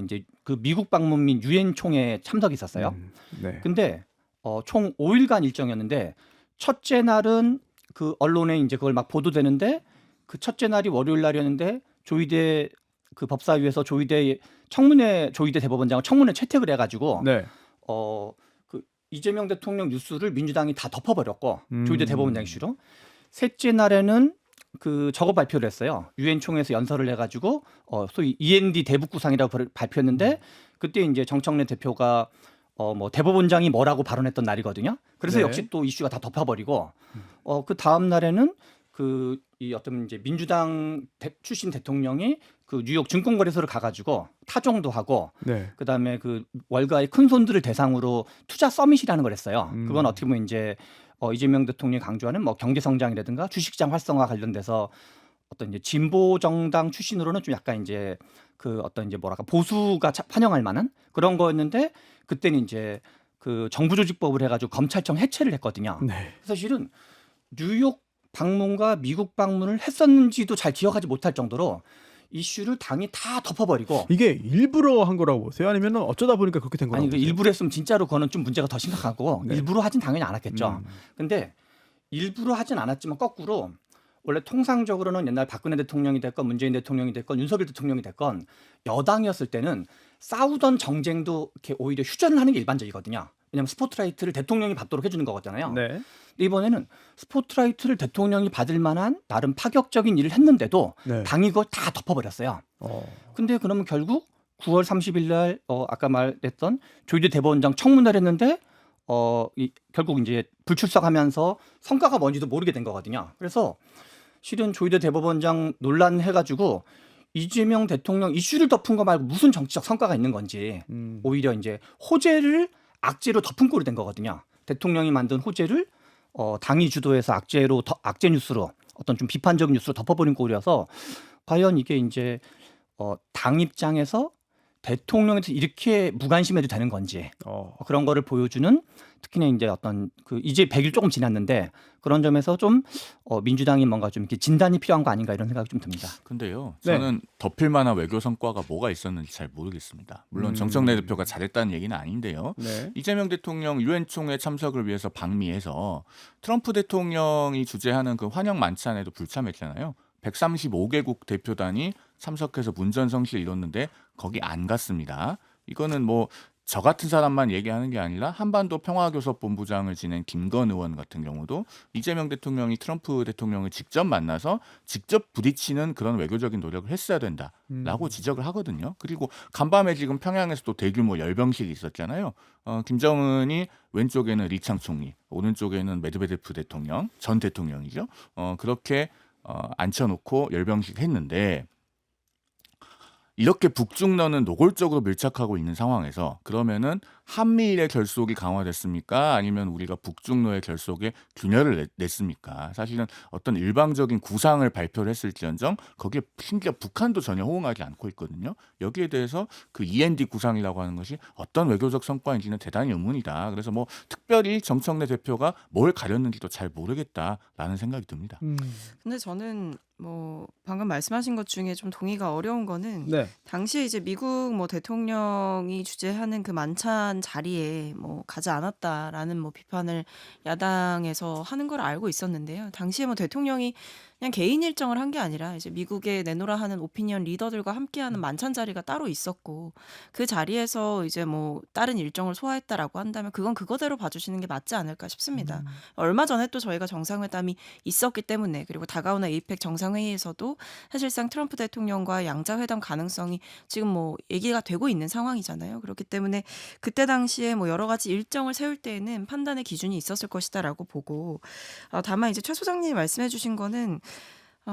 이제 그 미국 방문 및 유엔 총회에 참석이 있었어요.
네.
근데 총 5일간 일정이었는데 첫째 날은 그 언론에 이제 그걸 막 보도되는데 그 첫째 날이 월요일 날이었는데 조희대 그 법사위에서 조희대 대법원장을 청문회 채택을 해가지고
네.
그 이재명 대통령 뉴스를 민주당이 다 덮어버렸고 조희대 대법원장 이슈로 셋째 날에는 그 저거 발표를 했어요. 유엔 총회에서 연설을 해가지고 소위 END 대북구상이라고 발표했는데 그때 이제 정청래 대표가 뭐 대법원장이 뭐라고 발언했던 날이거든요. 그래서
네.
역시 또 이슈가 다 덮어버리고 그 다음 날에는 이 어떤 이제 민주당 출신 대통령이 그 뉴욕 증권거래소를 가가지고 타종도 하고
네.
그다음에 그 월가의 큰 손들을 대상으로 투자 서밋이라는 걸 했어요. 그건 어떻게 보면 이제 이재명 대통령이 강조하는 뭐 경제 성장이라든가 주식시장 활성화 관련돼서 어떤 이제 진보 정당 출신으로는 좀 약간 이제 그 어떤 이제 뭐랄까 보수가 환영할 만한 그런 거였는데 그때는 이제 그 정부조직법을 해가지고 검찰청 해체를 했거든요.
네.
사실은 뉴욕 방문과 미국 방문을 했었는지도 잘 기억하지 못할 정도로 이슈를 당이 다 덮어버리고
이게 일부러 한 거라고 보세요? 아니면 어쩌다 보니까 그렇게 된 거라고
아니 그
보세요?
일부러 했으면 진짜로 그거는 좀 문제가 더 심각하고
네.
일부러 하진 당연히 않았겠죠. 근데 일부러 하진 않았지만 거꾸로 원래 통상적으로는 옛날 박근혜 대통령이 됐건 문재인 대통령이 됐건 윤석열 대통령이 됐건 여당이었을 때는 싸우던 정쟁도 이렇게 오히려 휴전을 하는 게 일반적이거든요. 왜냐하면 스포트라이트를 대통령이 받도록 해주는 거거든요.
네.
근데 이번에는 스포트라이트를 대통령이 받을 만한 나름 파격적인 일을 했는데도
네.
당이 그걸 다 덮어버렸어요. 근데 그러면 결국 9월 30일 날 아까 말했던 조희대 대법원장 청문회를 했는데 결국 이제 불출석하면서 성과가 뭔지도 모르게 된 거거든요. 그래서 실은 조희대 대법원장 논란 해가지고 이재명 대통령 이슈를 덮은 거 말고 무슨 정치적 성과가 있는 건지 오히려 이제 호재를 악재로 덮은 꼴이 된 거거든요. 대통령이 만든 호재를 당이 주도해서 악재 뉴스로 어떤 좀 비판적인 뉴스로 덮어버린 꼴이어서 과연 이게 이제 당 입장에서 대통령한테 이렇게 무관심해도 되는 건지 그런 거를 보여주는 특히나 이제 어떤 그 이제 100일 조금 지났는데 그런 점에서 좀 민주당이 뭔가 좀 이렇게 진단이 필요한 거 아닌가 이런 생각이 좀 듭니다.
근데요,
네.
저는 덮일 만한 외교 성과가 뭐가 있었는지 잘 모르겠습니다. 물론 정청래 대표가 잘했다는 얘기는 아닌데요.
네.
이재명 대통령 유엔 총회 참석을 위해서 방미해서 트럼프 대통령이 주재하는 그 환영 만찬에도 불참했잖아요. 135개국 대표단이 참석해서 문전성시를 이뤘는데 거기 안 갔습니다. 이거는 뭐 저 같은 사람만 얘기하는 게 아니라 한반도 평화교섭본부장을 지낸 김건 의원 같은 경우도 이재명 대통령이 트럼프 대통령을 직접 만나서 직접 부딪히는 그런 외교적인 노력을 했어야 된다라고 지적을 하거든요. 그리고 간밤에 지금 평양에서 또 대규모 열병식이 있었잖아요. 김정은이 왼쪽에는 리창 총리, 오른쪽에는 메드베데프 대통령, 전 대통령이죠. 그렇게 앉혀놓고 열병식 했는데 이렇게 북중러는 노골적으로 밀착하고 있는 상황에서 그러면은 한미일의 결속이 강화됐습니까? 아니면 우리가 북중러의 결속에 균열을 냈습니까? 사실은 어떤 일방적인 구상을 발표를 했을지언정 거기에 심지어 북한도 전혀 호응하지 않고 있거든요. 여기에 대해서 그 END 구상이라고 하는 것이 어떤 외교적 성과인지는 대단히 의문이다. 그래서 뭐 특별히 정청래 대표가 뭘 가렸는지도 잘 모르겠다라는 생각이 듭니다.
근데 저는 뭐 방금 말씀하신 것 중에 좀 동의가 어려운 거는
네.
당시에 이제 미국 뭐 대통령이 주재하는 그 만찬 자리에 뭐 가지 않았다라는 뭐 비판을 야당에서 하는 걸 알고 있었는데요. 당시에 뭐 대통령이 그냥 개인 일정을 한 게 아니라 이제 미국에 내노라 하는 오피니언 리더들과 함께하는 만찬 자리가 따로 있었고 그 자리에서 이제 뭐 다른 일정을 소화했다라고 한다면 그건 그거대로 봐주시는 게 맞지 않을까 싶습니다. 얼마 전에 또 저희가 정상회담이 있었기 때문에 그리고 다가오는 에이펙 정상회의에서도 사실상 트럼프 대통령과 양자회담 가능성이 지금 뭐 얘기가 되고 있는 상황이잖아요. 그렇기 때문에 그때 당시에 뭐 여러 가지 일정을 세울 때에는 판단의 기준이 있었을 것이다라고 보고 다만 이제 최 소장님이 말씀해 주신 거는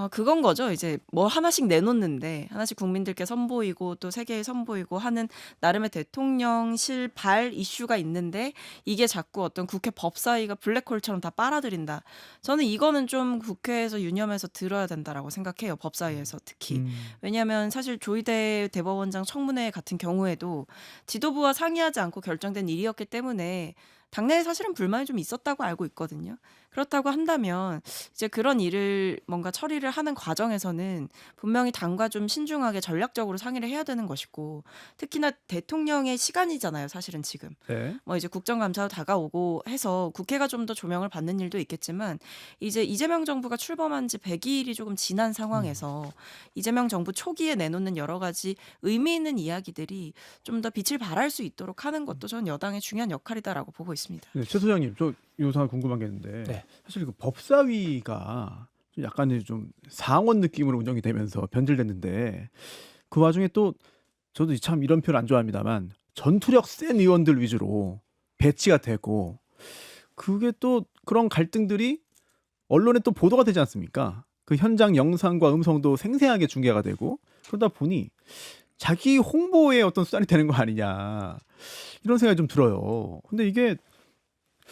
그건 거죠. 이제 뭐 하나씩 내놓는데 하나씩 국민들께 선보이고 또 세계에 선보이고 하는 나름의 대통령실 발 이슈가 있는데 이게 자꾸 어떤 국회 법사위가 블랙홀처럼 다 빨아들인다. 저는 이거는 좀 국회에서 유념해서 들어야 된다라고 생각해요. 법사위에서 특히. 왜냐하면 사실 조희대 대법원장 청문회 같은 경우에도 지도부와 상의하지 않고 결정된 일이었기 때문에 당내에 사실은 불만이 좀 있었다고 알고 있거든요. 그렇다고 한다면 이제 그런 일을 뭔가 처리를 하는 과정에서는 분명히 당과 좀 신중하게 전략적으로 상의를 해야 되는 것이고 특히나 대통령의 시간이잖아요. 사실은 지금.
네.
뭐 이제 국정감사도 다가오고 해서 국회가 좀 더 조명을 받는 일도 있겠지만 이제 이재명 정부가 출범한 지 100일이 조금 지난 상황에서 이재명 정부 초기에 내놓는 여러 가지 의미 있는 이야기들이 좀 더 빛을 발할 수 있도록 하는 것도 저는 여당의 중요한 역할이다라고 보고 있습니다.
네, 최 소장님, 저 요사 궁금한 게 있는데
네.
사실 그 법사위가 좀 약간 좀 상원 느낌으로 운영이 되면서 변질됐는데 그 와중에 또 저도 참 이런 표현 안 좋아합니다만 전투력 센 의원들 위주로 배치가 되고 그게 또 그런 갈등들이 언론에 또 보도가 되지 않습니까? 그 현장 영상과 음성도 생생하게 중계가 되고 그러다 보니 자기 홍보의 어떤 수단이 되는 거 아니냐 이런 생각이 좀 들어요. 근데 이게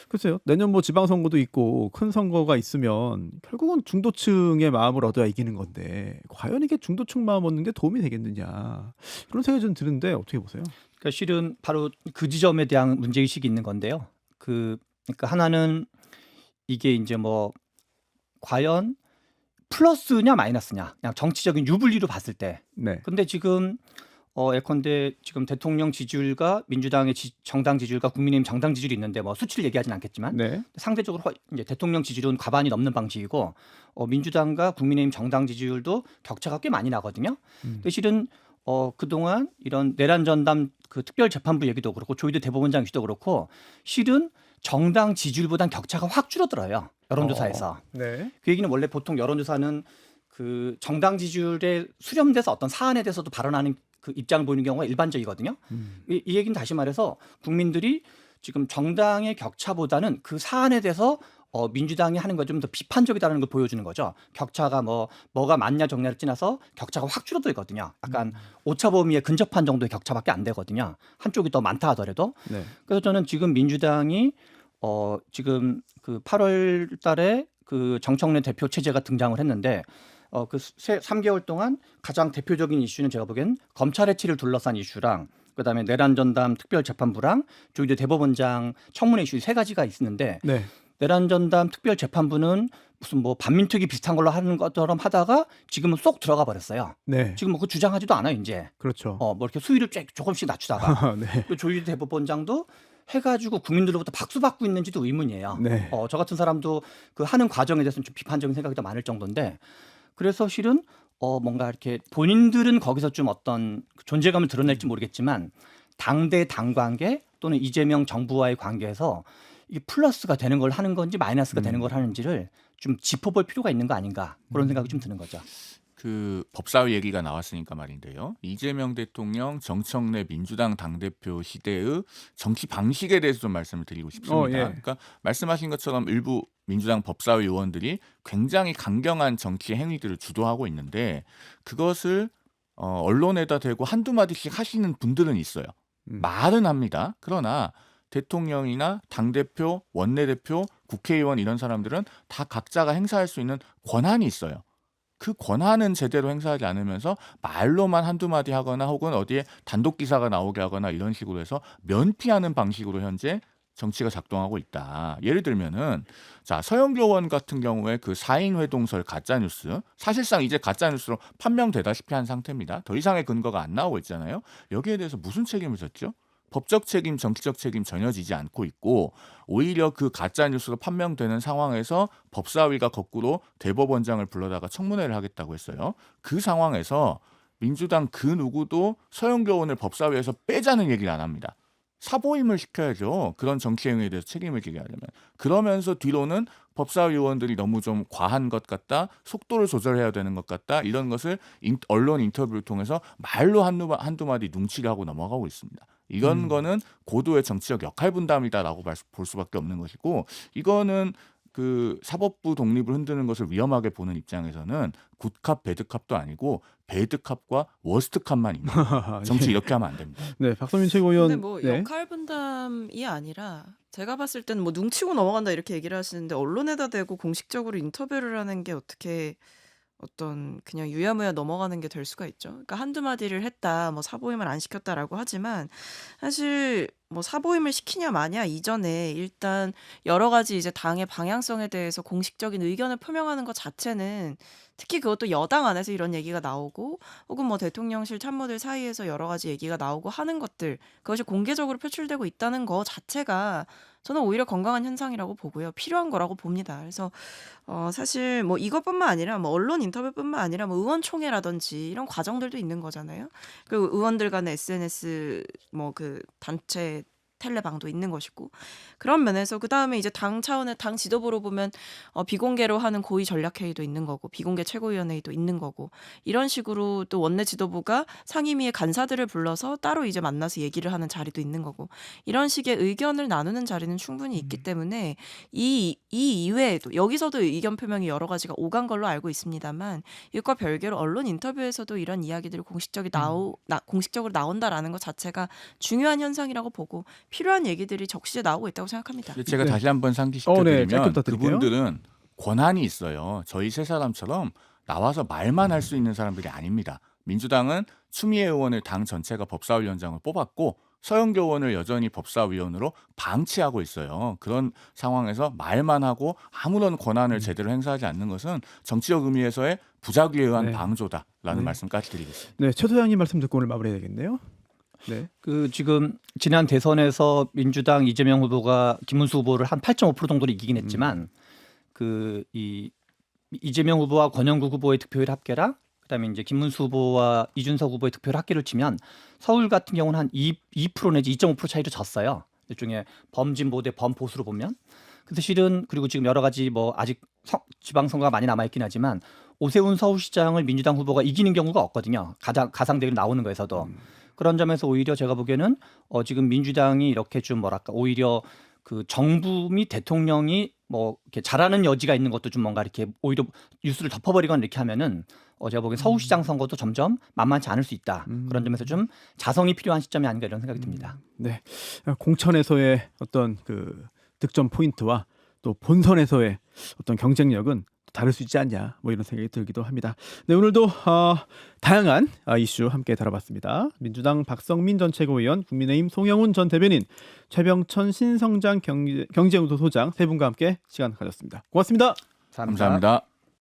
글쎄요. 내년 뭐 지방선거도 있고 큰 선거가 있으면 결국은 중도층의 마음을 얻어야 이기는 건데 과연 이게 중도층 마음 얻는 게 도움이 되겠느냐 그런 생각이 좀 드는데 어떻게 보세요?
그러니까 실은 바로 그 지점에 대한 문제의식이 있는 건데요. 그러니까 하나는 이게 이제 뭐 과연 플러스냐 마이너스냐 그냥 정치적인 유불리로 봤을 때.
네.
근데 지금 예컨대 지금 대통령 지지율과 민주당의 정당 지지율과 국민의힘 정당 지지율이 있는데 뭐 수치를 얘기하진 않겠지만
네.
상대적으로 이제 대통령 지지율은 과반이 넘는 방식이고 민주당과 국민의힘 정당 지지율도 격차가 꽤 많이 나거든요. 근데 실은 그동안 이런 내란 전담 그 특별재판부 얘기도 그렇고 조희대 대법원장 이슈도 그렇고 실은 정당 지지율보단 격차가 확 줄어들어요. 여론조사에서.
네.
그 얘기는 원래 보통 여론조사는 그 정당 지지율에 수렴돼서 어떤 사안에 대해서도 발언하는 그 입장을 보이는 경우가 일반적이거든요. 이 얘기는 다시 말해서 국민들이 지금 정당의 격차보다는 그 사안에 대해서 민주당이 하는 거 좀 더 비판적이다는 걸 보여주는 거죠. 격차가 뭐가 맞냐 적냐를 지나서 격차가 확 줄어들거든요. 약간 오차 범위에 근접한 정도의 격차밖에 안 되거든요. 한쪽이 더 많다 하더라도.
네.
그래서 저는 지금 민주당이 지금 그 8월 달에 그 정청래 대표 체제가 등장을 했는데 그 3개월 동안 가장 대표적인 이슈는 제가 보기엔 검찰 해체를 둘러싼 이슈랑 그다음에 내란 전담 특별재판부랑 조희대 대법원장 청문회 이슈 세 가지가 있는데
네.
내란 전담 특별재판부는 무슨 뭐 반민특위 비슷한 걸로 하는 것처럼 하다가 지금은 쏙 들어가 버렸어요.
네.
지금 뭐 그 주장하지도 않아요 이제.
그렇죠.
뭐 이렇게 수위를 조금씩 낮추다가
네.
또 조희대 대법원장도 해가지고 국민들로부터 박수 받고 있는지도 의문이에요.
네.
저 같은 사람도 그 하는 과정에 대해서는 좀 비판적인 생각이 더 많을 정도인데 그래서 실은 뭔가 이렇게 본인들은 거기서 좀 어떤 존재감을 드러낼지 모르겠지만 당대 당 관계 또는 이재명 정부와의 관계에서 이게 플러스가 되는 걸 하는 건지 마이너스가 되는 걸 하는지를 좀 짚어볼 필요가 있는 거 아닌가 그런 생각이 좀 드는 거죠.
그 법사위 얘기가 나왔으니까 말인데요. 이재명 대통령 정청래 민주당 당대표 시대의 정치 방식에 대해서 좀 말씀을 드리고 싶습니다.
예.
그러니까 말씀하신 것처럼 일부 민주당 법사위 의원들이 굉장히 강경한 정치 행위들을 주도하고 있는데 그것을 언론에다 대고 한두 마디씩 하시는 분들은 있어요. 말은 합니다. 그러나 대통령이나 당대표, 원내대표, 국회의원 이런 사람들은 다 각자가 행사할 수 있는 권한이 있어요. 그 권한은 제대로 행사하지 않으면서 말로만 한두 마디 하거나 혹은 어디에 단독 기사가 나오게 하거나 이런 식으로 해서 면피하는 방식으로 현재 정치가 작동하고 있다. 예를 들면은 자 서영교 의원 같은 경우에 그 4인 회동설 가짜뉴스 사실상 이제 가짜뉴스로 판명되다시피 한 상태입니다. 더 이상의 근거가 안 나오고 있잖아요. 여기에 대해서 무슨 책임을 졌죠? 법적 책임, 정치적 책임 전혀 지지 않고 있고 오히려 그 가짜뉴스가 판명되는 상황에서 법사위가 거꾸로 대법원장을 불러다가 청문회를 하겠다고 했어요. 그 상황에서 민주당 그 누구도 서영교 의원을 법사위에서 빼자는 얘기를 안 합니다. 사보임을 시켜야죠. 그런 정치 행위에 대해서 책임을 지게 하려면. 그러면서 뒤로는 법사위 의원들이 너무 좀 과한 것 같다. 속도를 조절해야 되는 것 같다. 이런 것을 언론 인터뷰를 통해서 말로 한두 마디 눈치를 하고 넘어가고 있습니다. 이건 거는 고도의 정치적 역할 분담이다라고 볼 수밖에 없는 것이고 이거는 그 사법부 독립을 흔드는 것을 위험하게 보는 입장에서는 굿캅 배드캅도 아니고 배드캅과 워스트캅만 있는 정치 이렇게 하면 안 됩니다.
네, 박선민 최고위원.
근데 뭐
네.
역할 분담이 아니라 제가 봤을 때는 뭐 눈치고 넘어간다 이렇게 얘기를 하시는데 언론에다 대고 공식적으로 인터뷰를 하는 게 어떻게 어떤 그냥 유야무야 넘어가는 게 될 수가 있죠. 그러니까 한두 마디를 했다, 뭐 사보임을 안 시켰다라고 하지만 사실 뭐 사보임을 시키냐 마냐 이전에 일단 여러 가지 이제 당의 방향성에 대해서 공식적인 의견을 표명하는 것 자체는 특히 그것도 여당 안에서 이런 얘기가 나오고 혹은 뭐 대통령실 참모들 사이에서 여러 가지 얘기가 나오고 하는 것들 그것이 공개적으로 표출되고 있다는 거 자체가 저는 오히려 건강한 현상이라고 보고요. 필요한 거라고 봅니다. 그래서 사실 뭐 이것뿐만 아니라 뭐 언론 인터뷰뿐만 아니라 뭐 의원총회라든지 이런 과정들도 있는 거잖아요. 그리고 의원들 간의 SNS 뭐 그 단체 텔레방도 있는 것이고 그런 면에서 그다음에 이제 당 차원의 당 지도부로 보면 비공개로 하는 고위 전략회의도 있는 거고 비공개 최고위원회의도 있는 거고 이런 식으로 또 원내 지도부가 상임위의 간사들을 불러서 따로 이제 만나서 얘기를 하는 자리도 있는 거고 이런 식의 의견을 나누는 자리는 충분히 있기 때문에 이 이외에도 여기서도 의견 표명이 여러 가지가 오간 걸로 알고 있습니다만 이것과 별개로 언론 인터뷰에서도 이런 이야기들이 공식적으로 나온다라는 것 자체가 중요한 현상이라고 보고 필요한 얘기들이 적시에 나오고 있다고 생각합니다.
제가
네.
다시 한번
네, 짧게
상기시켜드리면
부탁드릴게요.
그분들은 권한이 있어요. 저희 세 사람처럼 나와서 말만 할 수 있는 사람들이 아닙니다. 민주당은 추미애 의원을 당 전체가 법사위원장을 뽑았고 서영교 의원을 여전히 법사위원으로 방치하고 있어요. 그런 상황에서 말만 하고 아무런 권한을 제대로 행사하지 않는 것은 정치적 의미에서의 부작위에 의한
네.
방조다라는
네.
말씀까지 드리겠습니다.
네, 최 소장님 말씀 듣고 오늘 마무리해야 되겠네요. 네.
그 지금 지난 대선에서 민주당 이재명 후보가 김문수 후보를 한 8.5% 정도로 이기긴 했지만 그 이 이재명 후보와 권영국 후보의 득표율 합계랑 그다음에 이제 김문수 후보와 이준석 후보의 득표율 합계를 치면 서울 같은 경우는 한 2% 내지 2.5% 차이로 졌어요. 일종의 범진보 대 범보수로 보면. 근데 실은 그리고 지금 여러 가지 뭐 아직 지방선거가 많이 남아 있긴 하지만 오세훈 서울시장을 민주당 후보가 이기는 경우가 없거든요. 가상대결 나오는 거에서도. 그런 점에서 오히려 제가 보기에는 지금 민주당이 이렇게 좀 뭐랄까 오히려 그 정부 및 대통령이 뭐 이렇게 잘하는 여지가 있는 것도 좀 뭔가 이렇게 오히려 뉴스를 덮어버리거나 이렇게 하면은 제가 보기엔 서울시장 선거도 점점 만만치 않을 수 있다. 그런 점에서 좀 자성이 필요한 시점이 아닌가 이런 생각이 듭니다.
네. 공천에서의 어떤 그 득점 포인트와 또 본선에서의 어떤 경쟁력은 다를 수 있지 않냐 뭐 이런 생각이 들기도 합니다. 네, 오늘도 다양한 이슈 함께 다뤄봤습니다. 민주당 박성민 전 최고위원, 국민의힘 송영훈 전 대변인, 최병천 신성장 경제운동소장 세 분과 함께 시간 가졌습니다. 고맙습니다.
감사합니다.